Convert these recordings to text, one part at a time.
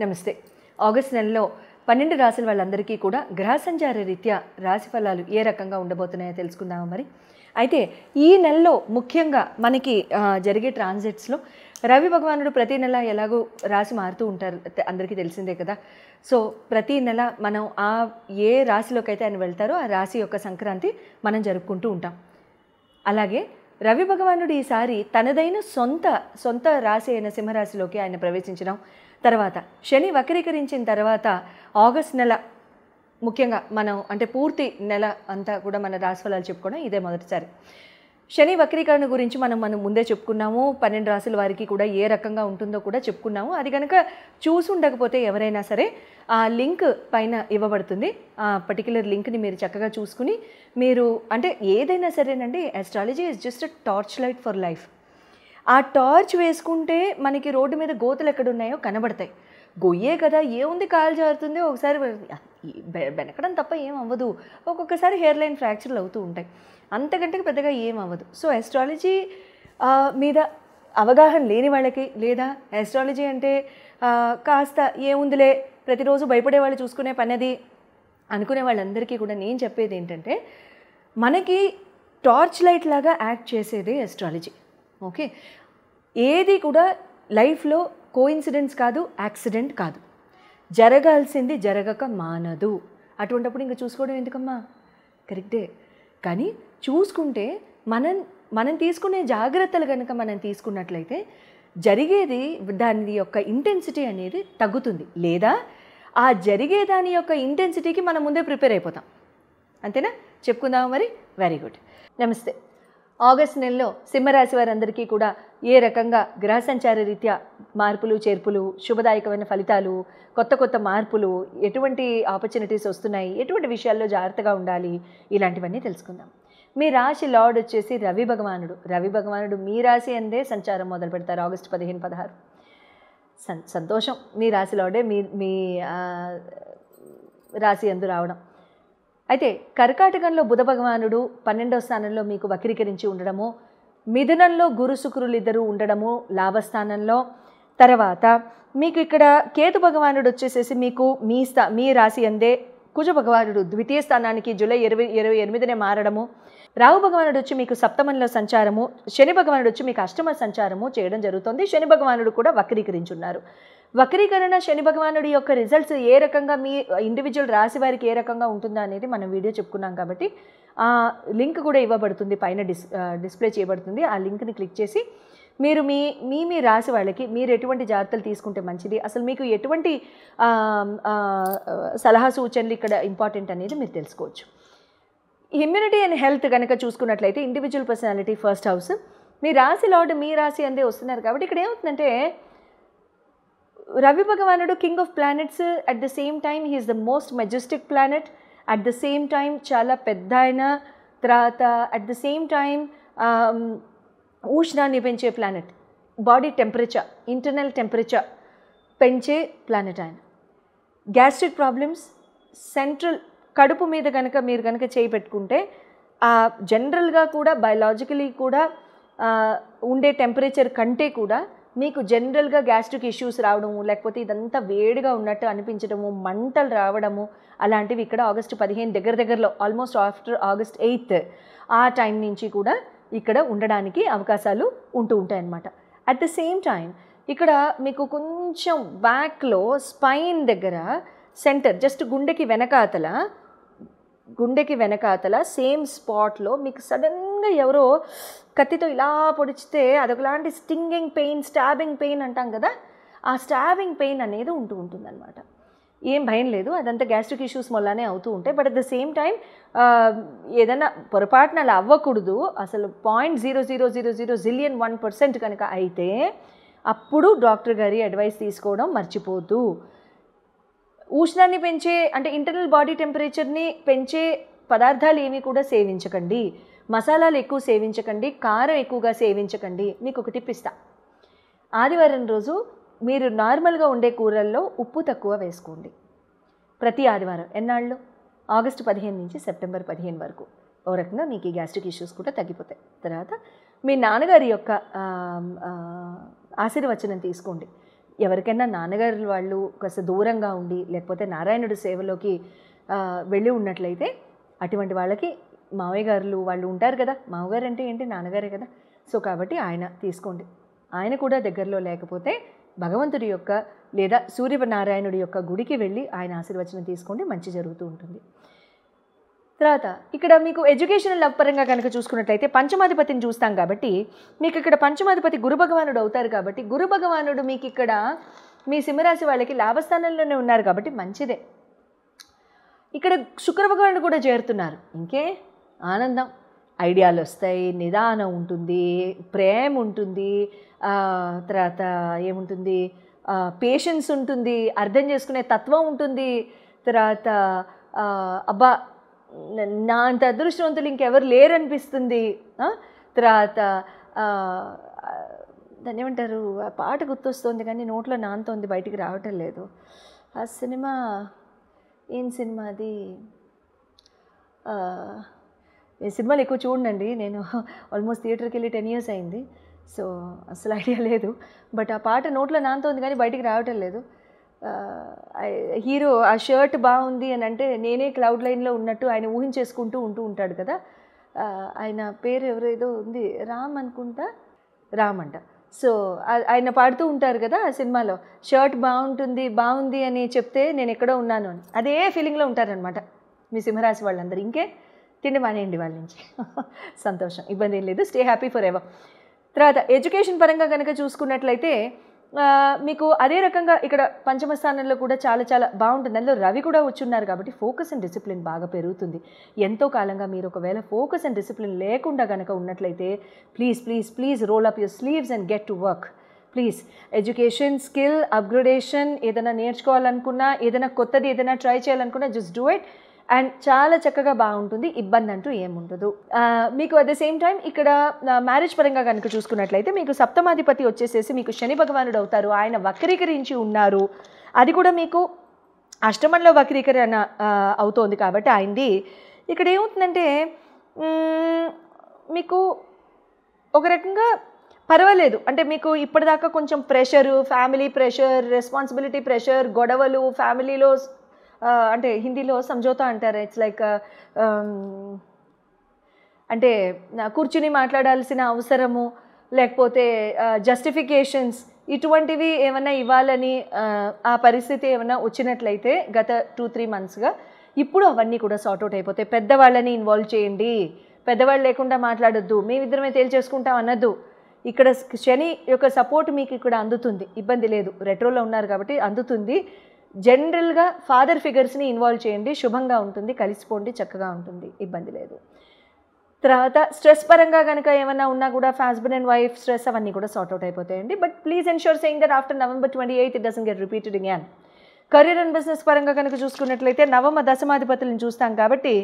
నమస్తే. ఆగస్ట్ నెలలో 12 రాశుల వాళ్ళందరికీ కూడా గ్రహ సంచార రీత్యా రాశి ఫలాలు ఏ రకంగా ఉండబోతున్నాయో తెలుసుకుందాము మరి. అయితే ఈ నెలలో ముఖ్యంగా మనకి జరిగే ట్రాన్సిట్స్లో రవి భగవానుడు ప్రతి నెల ఎలాగో రాశి మారుతూ ఉంటారు, అందరికీ తెలిసిందే కదా. సో ప్రతి నెల మనం ఏ రాశిలోకి అయితే ఆయన వెళ్తారో ఆ రాశి యొక్క సంక్రాంతి మనం జరుపుకుంటూ ఉంటాం. అలాగే రవి భగవానుడు ఈసారి తనదైన సొంత రాశి అయిన సింహరాశిలోకి ఆయన ప్రవేశించడం, తర్వాత శని వక్రీకరించిన తర్వాత ఆగస్ట్ నెల ముఖ్యంగా మనం అంటే పూర్తి నెల అంతా కూడా మన రాశి ఫలాలు చెప్పుకోవడం ఇదే మొదటిసారి. శని వక్రీకరణ గురించి మనం ముందే చెప్పుకున్నాము. 12 రాశుల వారికి కూడా ఏ రకంగా ఉంటుందో కూడా చెప్పుకున్నాము. అది కనుక చూసి ఉండకపోతే ఎవరైనా సరే ఆ లింక్ పైన ఇవ్వబడుతుంది. ఆ పర్టికులర్ లింక్ని మీరు చక్కగా చూసుకుని మీరు అంటే ఏదైనా సరేనండి, astrology is just a torch light for life. ఆ టార్చ్ వేసుకుంటే మనకి రోడ్డు మీద గోతులు ఎక్కడున్నాయో కనబడతాయి. గొయ్యే కదా, ఏముంది, కాలు జారుతుంది, ఒకసారి వెనకడం తప్ప ఏం అవ్వదు, ఒక్కొక్కసారి హెయిర్ లైన్ ఫ్రాక్చర్లు అవుతూ ఉంటాయి, అంతకంటే పెద్దగా ఏం అవ్వదు. సో ఆస్ట్రాలజీ మీద అవగాహన లేని వాళ్ళకి, లేదా ఆస్ట్రాలజీ అంటే కాస్త ఏముందిలే ప్రతిరోజు భయపడే వాళ్ళు చూసుకునే పనేది అనుకునే వాళ్ళందరికీ కూడా నేను చెప్పేది ఏంటంటే, మనకి టార్చ్ లైట్ లాగా యాక్ట్ చేసేదే ఆస్ట్రాలజీ. ఓకే, ఏది కూడా లైఫ్లో కోఇన్సిడెన్స్ కాదు, యాక్సిడెంట్ కాదు, జరగాల్సింది జరగక మానదు. అటువంటిప్పుడు ఇంకా చూసుకోవడం ఎందుకమ్మా, కరెక్టే. కానీ చూసుకుంటే మనం తీసుకునే జాగ్రత్తలు కనుక మనం తీసుకున్నట్లయితే జరిగేది దాని యొక్క ఇంటెన్సిటీ అనేది తగ్గుతుంది, లేదా ఆ జరిగే దాని యొక్క ఇంటెన్సిటీకి మనం ముందే ప్రిపేర్ అయిపోతాం. అంతేనా? చెప్పుకుందాము మరి. Very good. నమస్తే. ఆగస్ట్ నెలలో సింహరాశి వారందరికీ కూడా ఏ రకంగా గ్రహ సంచార రీత్యా మార్పులు చేర్పులు, శుభదాయకమైన ఫలితాలు, కొత్త మార్పులు, ఎటువంటి ఆపర్చునిటీస్ వస్తున్నాయి, ఎటువంటి విషయాల్లో జాగ్రత్తగా ఉండాలి, ఇలాంటివన్నీ తెలుసుకుందాం. మీ రాశి లార్డ్ వచ్చేసి రవి భగవానుడు మీ రాశి అందే సంచారం మొదలు పెడతారు ఆగస్టు 15-16. సంతోషం, మీ రాశి లార్డే మీ రాశి అందు రావడం. అయితే కర్కాటకంలో బుధ భగవానుడు 12వ స్థానంలో మీకు వక్రీకరించి ఉండడము, మిథునంలో గురు శుక్రులు ఇద్దరు ఉండడము లాభస్థానంలో, తర్వాత మీకు ఇక్కడ కేతు భగవానుడు వచ్చేసేసి మీకు మీ రాశి అందే కుజ భగవానుడు ద్వితీయ స్థానానికి జూలై 28నే మారడము, రాహు భగవానుడు వచ్చి మీకు సప్తమంలో సంచారము, శని భగవానుడు వచ్చి మీకు అష్టమ సంచారము చేయడం జరుగుతుంది. శని భగవానుడు కూడా వక్రీకరించున్నారు. వక్రీకరణ శని భగవానుడి యొక్క రిజల్ట్స్ ఏ రకంగా మీ ఇండివిజువల్ రాశి వారికి ఏ రకంగా ఉంటుందా అనేది మనం వీడియో చెప్పుకున్నాం కాబట్టి ఆ లింక్ కూడా ఇవ్వబడుతుంది, పైన డిస్ప్లే చేయబడుతుంది. ఆ లింక్ని క్లిక్ చేసి మీరు మీ రాశి వాళ్ళకి మీరు ఎటువంటి జాగ్రత్తలు తీసుకుంటే మంచిది, అసలు మీకు ఎటువంటి సలహా సూచనలు ఇక్కడ ఇంపార్టెంట్ అనేది మీరు తెలుసుకోవచ్చు. ఇమ్యూనిటీ అండ్ హెల్త్ కనుక చూసుకున్నట్లయితే ఇండివిజువల్ పర్సనాలిటీ ఫస్ట్ హౌస్, మీ రాశి లార్డ్ మీ రాశి అందే వస్తున్నారు కాబట్టి ఇక్కడ ఏమవుతుందంటే రవి భగవానుడు king of planets, at the same time he is the most Majestic planet, at the same time చాలా పెద్ద ఆయన, తర్వాత అట్ ద సేమ్ టైం ఉష్ణాన్ని పెంచే planet, body temperature, internal temperature పెంచే ప్లానెట్ ఆయన. గ్యాస్ట్రిక్ ప్రాబ్లమ్స్, సెంట్రల్ కడుపు మీద మీరు కనుక చేయి పెట్టుకుంటే జనరల్గా కూడా బయలాజికలీ కూడా ఉండే టెంపరేచర్ కంటే కూడా మీకు జనరల్గా గ్యాస్ట్రిక్ ఇష్యూస్ రావడము, లేకపోతే ఇదంతా వేడిగా ఉన్నట్టు అనిపించడము, మంటలు రావడము, అలాంటివి ఇక్కడ ఆగస్టు 15 దగ్గరలో ఆల్మోస్ట్ ఆఫ్టర్ ఆగస్ట్ 8 ఆ టైం నుంచి కూడా ఇక్కడ ఉండడానికి అవకాశాలు ఉంటూ ఉంటాయన్నమాట. అట్ ద సేమ్ టైం ఇక్కడ మీకు కొంచెం బ్యాక్లో స్పైన్ దగ్గర సెంటర్, జస్ట్ గుండెకి వెనకాతల సేమ్ స్పాట్లో మీకు సడన్గా ఎవరో కత్తితో ఇలా పొడిచితే అదొకలాంటి స్టాబింగ్ పెయిన్ అంటాం కదా, ఆ స్టాబింగ్ పెయిన్ అనేది ఉంటుందన్నమాట. ఏం భయం లేదు, అదంతా గ్యాస్ట్రిక్ ఇష్యూస్ వల్లనే అవుతూ ఉంటాయి. But at the same time ఏదైనా పొరపాటున అలా అవ్వకూడదు. అసలు 0.000001% కనుక అయితే అప్పుడు డాక్టర్ గారి అడ్వైస్ తీసుకోవడం మర్చిపోద్దు. ఉష్ణాన్ని పెంచే అంటే ఇంటర్నల్ బాడీ టెంపరేచర్ని పెంచే పదార్థాలు ఏమీ కూడా సేవించకండి, మసాలాలు ఎక్కువ సేవించకండి, కారం ఎక్కువగా సేవించకండి. మీకు ఒక టిప్ ఇస్తా, ఆదివారం రోజు మీరు నార్మల్గా ఉండే కూరల్లో ఉప్పు తక్కువ వేసుకోండి ప్రతి ఆదివారం. ఎన్నాళ్ళు? ఆగస్టు 15 నుంచి సెప్టెంబర్ 15 వరకు. ఓ రకంగా మీకు ఈ గ్యాస్ట్రిక్ ఇష్యూస్ కూడా తగ్గిపోతాయి. తర్వాత మీ నాన్నగారి యొక్క ఆశీర్వచనం తీసుకోండి. ఎవరికైనా నాన్నగారు వాళ్ళు కాస్త దూరంగా ఉండి లేకపోతే నారాయణుడి సేవలోకి వెళ్ళి ఉన్నట్లయితే అటువంటి వాళ్ళకి మావయ్య గారులు వాళ్ళు ఉంటారు కదా, మామగారు అంటే ఏంటి నాన్నగారే కదా. సో కాబట్టి ఆయన తీసుకోండి. ఆయన కూడా దగ్గరలో లేకపోతే భగవంతుడి యొక్క లేదా సూర్యనారాయణుడి యొక్క గుడికి వెళ్ళి ఆయన ఆశీర్వచనం తీసుకోండి, మంచి జరుగుతూ ఉంటుంది. తర్వాత ఇక్కడ మీకు ఎడ్యుకేషనల్ లవ్ పరంగా కనుక చూసుకున్నట్లయితే పంచమాధిపతిని చూస్తాం కాబట్టి మీకు ఇక్కడ పంచమాధిపతి గురు భగవానుడు అవుతారు కాబట్టి గురు భగవానుడు మీకు ఇక్కడ మీ సింహరాశి వాళ్ళకి లాభస్థానంలోనే ఉన్నారు కాబట్టి మంచిదే. ఇక్కడ శుక్ర భగవానుడు కూడా చేరుతున్నారు, ఇంకే ఆనందం. ఐడియాలు వస్తాయి, నిదానం ఉంటుంది, ప్రేమ ఉంటుంది, తర్వాత ఏముంటుంది, పేషెన్స్ ఉంటుంది, అర్థం చేసుకునే తత్వం ఉంటుంది. తర్వాత అబ్బా నా అంత అదృష్టవంతులు ఇంకెవరు లేరనిపిస్తుంది. తర్వాత దాన్ని ఏమంటారు, ఆ పాట గుర్తొస్తుంది కానీ నోట్లో నాంతోంది, బయటికి రావటం లేదు. ఆ సినిమా ఏం సినిమా అది, ఈ సినిమాలు ఎక్కువ చూడండి, నేను ఆల్మోస్ట్ థియేటర్కి వెళ్ళి 10 years అయింది. సో అసలు ఐడియా లేదు. బట్ ఆ పాట నోట్లో నాంతోంది కానీ బయటికి రావటం లేదు. హీరో ఆ షర్ట్ బాగుంది అని అంటే నేనే క్లౌడ్ లైన్లో ఉన్నట్టు ఆయన ఊహించేసుకుంటూ ఉంటాడు కదా. ఆయన పేరు ఎవరేదో ఉంది, రామ్ అనుకుంటా, రామ్ అంట. సో ఆయన పాడుతూ ఉంటారు కదా ఆ సినిమాలో, షర్ట్ బాగుంది అని చెప్తే నేను ఎక్కడో ఉన్నాను అని. అదే ఫీలింగ్లో ఉంటారనమాట మీ సింహరాశి వాళ్ళందరూ. ఇంకే తిండి మానేయండి వాళ్ళ నుంచి, సంతోషం, ఇబ్బంది ఏం లేదు, స్టే హ్యాపీ ఫర్ ఎవర్. తర్వాత ఎడ్యుకేషన్ పరంగా కనుక చూసుకున్నట్లయితే మీకు అదే రకంగా ఇక్కడ పంచమ స్థానంలో కూడా చాలా చాలా బాగుంటుంది. అందులో రవి కూడా వచ్చున్నారు కాబట్టి ఫోకస్ అండ్ డిసిప్లిన్ బాగా పెరుగుతుంది. ఎంతో కాలంగా మీరు ఒకవేళ ఫోకస్ అండ్ డిసిప్లిన్ లేకుండా కనుక ఉన్నట్లయితే please role up your sleeves and get to work. Please education, skill upgradation ఏదైనా నేర్చుకోవాలనుకున్నా, ఏదైనా కొత్తది ఏదైనా ట్రై చేయాలనుకున్నా జస్ట్ డూ ఇట్ అండ్ చాలా చక్కగా బాగుంటుంది, ఇబ్బంది అంటూ ఏముండదు మీకు. అట్ ద సేమ్ టైం ఇక్కడ మ్యారేజ్ పరంగా కనుక చూసుకున్నట్లయితే మీకు సప్తమాధిపతి వచ్చేసేసి మీకు శని భగవానుడు అవుతారు. ఆయన వక్రీకరించి ఉన్నారు, అది కూడా మీకు అష్టమంలో వక్రీకరణ అవుతోంది కాబట్టి ఆయనది ఇక్కడ ఏమవుతుందంటే మీకు ఒక రకంగా పర్వాలేదు. అంటే మీకు ఇప్పటిదాకా కొంచెం pressure, family pressure, responsibility pressure, గొడవలు ఫ్యామిలీలో, అంటే హిందీలో సంజోతా అంటారు. ఇట్స్ లైక్ అంటే కూర్చుని మాట్లాడాల్సిన అవసరము, లేకపోతే జస్టిఫికేషన్స్, ఇటువంటివి ఏమైనా ఇవ్వాలని ఆ పరిస్థితి ఏమైనా వచ్చినట్లయితే గత 2-3 monthsగా ఇప్పుడు అవన్నీ కూడా సార్ట్అవుట్ అయిపోతాయి. పెద్దవాళ్ళని ఇన్వాల్వ్ చేయండి, పెద్దవాళ్ళు లేకుండా మాట్లాడొద్దు, మేమిద్దరమే తేల్చేసుకుంటాం అన్నద్దు. ఇక్కడ శని యొక్క సపోర్ట్ మీకు ఇక్కడ అందుతుంది, ఇబ్బంది లేదు, రెట్రోలో ఉన్నారు కాబట్టి అందుతుంది. జనరల్గా ఫాదర్ ఫిగర్స్ని ఇన్వాల్వ్ చేయండి, శుభంగా ఉంటుంది, కలిసిపోండి, చక్కగా ఉంటుంది, ఇబ్బంది లేదు. తర్వాత స్ట్రెస్ పరంగా కనుక ఏమైనా ఉన్నా కూడా హస్బెండ్ అండ్ వైఫ్ స్ట్రెస్ అవన్నీ కూడా సార్ట్అవుట్ అయిపోతాయండి. But please ensure saying that after November 28 it doesn't get repeated again. Career and business పరంగా కనుక చూసుకున్నట్లయితే నవమ దశమాధిపతులను చూస్తాం కాబట్టి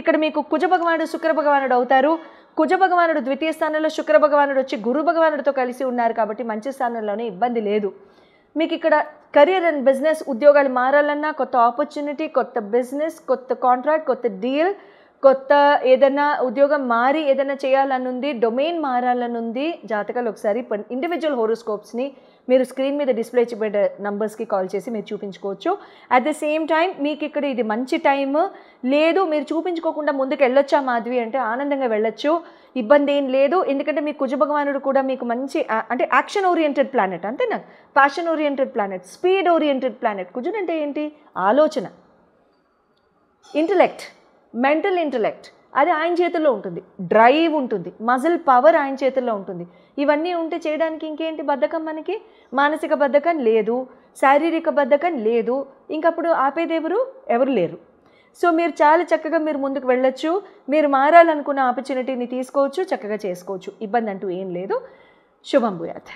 ఇక్కడ మీకు కుజ భగవానుడు శుక్ర భగవానుడు అవుతారు. కుజ భగవానుడు ద్వితీయ స్థానంలో, శుక్ర భగవానుడు వచ్చి గురు భగవానుడితో కలిసి ఉన్నారు కాబట్టి మంచి స్థానంలోనే, ఇబ్బంది లేదు. మీకు ఇక్కడ కెరీర్ అండ్ బిజినెస్, ఉద్యోగాలు మారాలన్నా, కొత్త ఆపర్చునిటీ, కొత్త బిజినెస్, కొత్త కాంట్రాక్ట్, కొత్త డీల్, కొత్త ఏదైనా ఉద్యోగం మారి ఏదైనా చేయాలనుంది, డొమైన్ మారాలనుంది, జాతకాలు ఒకసారి ఇండివిజువల్ హోరోస్కోప్స్ని మీరు స్క్రీన్ మీద డిస్ప్లే చేయబడే నంబర్స్కి కాల్ చేసి మీరు చూపించుకోవచ్చు. అట్ ద సేమ్ టైం మీకు ఇక్కడ ఇది మంచి టైము, లేదు మీరు చూపించుకోకుండా ముందుకు వెళ్ళొచ్చా మాధవి అంటే ఆనందంగా వెళ్ళొచ్చు, ఇబ్బంది ఏం లేదు. ఎందుకంటే మీ కుజ భగవానుడు కూడా మీకు మంచి అంటే యాక్షన్ ఓరియంటెడ్ ప్లానెట్, అంతేనా, passion oriented planet, speed oriented planet. కుజుడు అంటే ఏంటి, ఆలోచన, ఇంటలెక్ట్, మెంటల్ ఇంటలెక్ట్, అది ఆయన చేతుల్లో ఉంటుంది, డ్రైవ్ ఉంటుంది, మజిల్ పవర్ ఆయన చేతుల్లో ఉంటుంది. ఇవన్నీ ఉంటే చేయడానికి ఇంకేంటి బద్ధకం, మనకి మానసిక బద్ధకం లేదు, శారీరక బద్ధకం లేదు, ఇంకప్పుడు ఆపేదెవరు, ఎవరు లేరు. సో మీరు చాలా చక్కగా మీరు ముందుకు వెళ్ళొచ్చు, మీరు మారాలనుకున్న ఆపర్చునిటీని తీసుకోవచ్చు, చక్కగా చేసుకోవచ్చు, ఇబ్బంది అంటూ ఏం లేదు. శుభం భూయాత్.